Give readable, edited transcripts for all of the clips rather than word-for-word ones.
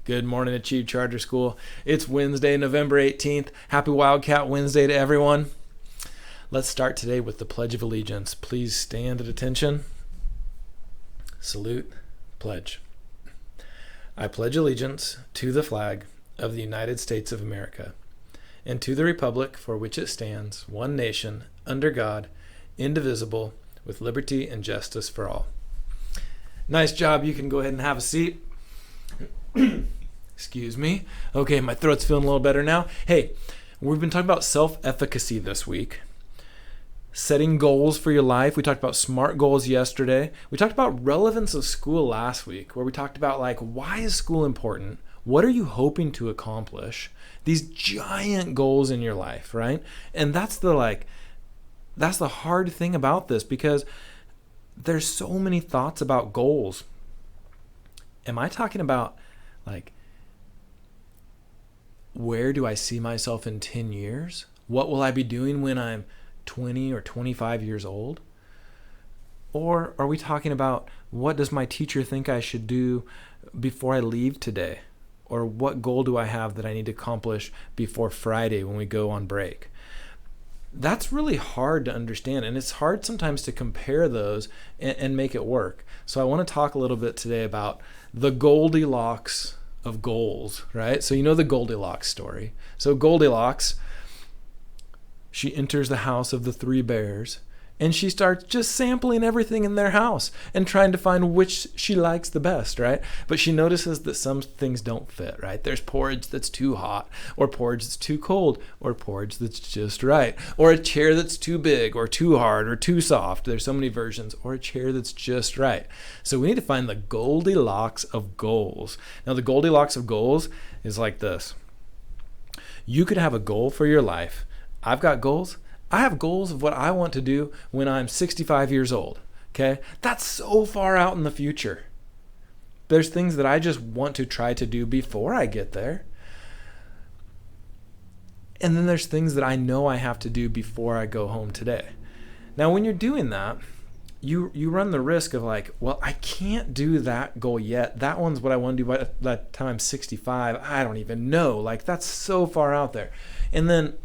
Good morning, Achieve Charter School. It's Wednesday, November 18th. Happy Wildcat Wednesday to everyone. Let's start today with the Pledge of Allegiance. Please stand at attention. Salute. Pledge. I pledge allegiance to the flag of the United States of America and to the republic for which it stands, one nation, under God, indivisible, with liberty and justice for all. Nice job. You can go ahead and have a seat. Excuse me. Okay, my throat's feeling a little better now. Hey, we've been talking about self-efficacy this week. Setting goals for your life. We talked about SMART goals yesterday. We talked about relevance of school last week, where we talked about why is school important? What are you hoping to accomplish? These giant goals in your life, right? And that's the hard thing about this, because there's so many thoughts about goals. Am I talking about where do I see myself in 10 years? What will I be doing when I'm 20 or 25 years old? Or are we talking about what does my teacher think I should do before I leave today? Or what goal do I have that I need to accomplish before Friday when we go on break? That's really hard to understand, and it's hard sometimes to compare those and make it work. So I want to talk a little bit today about the Goldilocks of goals, right? So you know the Goldilocks story. So Goldilocks, she enters the house of the three bears, and she starts just sampling everything in their house and trying to find which she likes the best, right? But she notices that some things don't fit, right? There's porridge that's too hot, or porridge that's too cold, or porridge that's just right, or a chair that's too big or too hard or too soft. There's so many versions, or a chair that's just right. So we need to find the Goldilocks of goals. Now, the Goldilocks of goals is like this. You could have a goal for your life. I've got goals. I have goals of what I want to do when I'm 65 years old, okay? That's so far out in the future. There's things that I just want to try to do before I get there. And then there's things that I know I have to do before I go home today. Now, when you're doing that, you run the risk of I can't do that goal yet. That one's what I want to do by the time I'm 65. I don't even know. That's so far out there. And then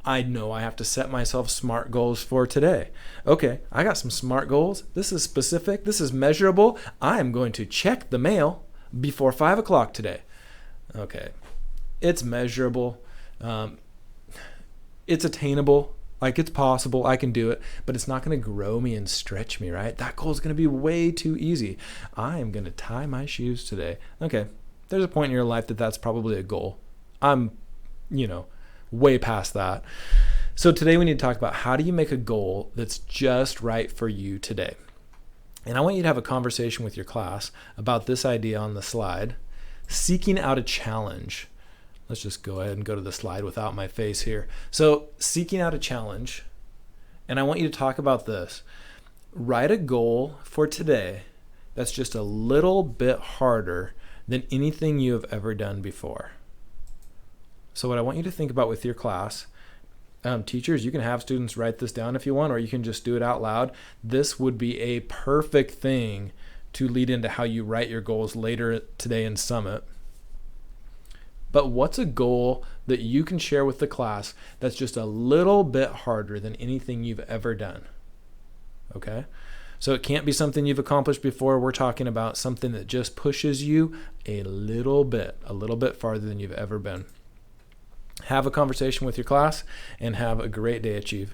I know I have to set myself SMART goals for today. Okay, I got some SMART goals. This is specific. This is measurable. I am going to check the mail before 5 o'clock today. Okay, it's measurable. It's attainable. It's possible. I can do it, but it's not going to grow me and stretch me, right? That goal is going to be way too easy. I am going to tie my shoes today. Okay, there's a point in your life that's probably a goal. I'm, way past that. So today we need to talk about how do you make a goal that's just right for you today. And I want you to have a conversation with your class about this idea on the slide, seeking out a challenge. Let's just go ahead and go to the slide without my face here. So seeking out a challenge, and I want you to talk about this. Write a goal for today that's just a little bit harder than anything you have ever done before. So what I want you to think about with your class, teachers, you can have students write this down if you want, or you can just do it out loud. This would be a perfect thing to lead into how you write your goals later today in Summit. But what's a goal that you can share with the class that's just a little bit harder than anything you've ever done? Okay? So it can't be something you've accomplished before. We're talking about something that just pushes you a little bit farther than you've ever been. Have a conversation with your class and have a great day, Achieve.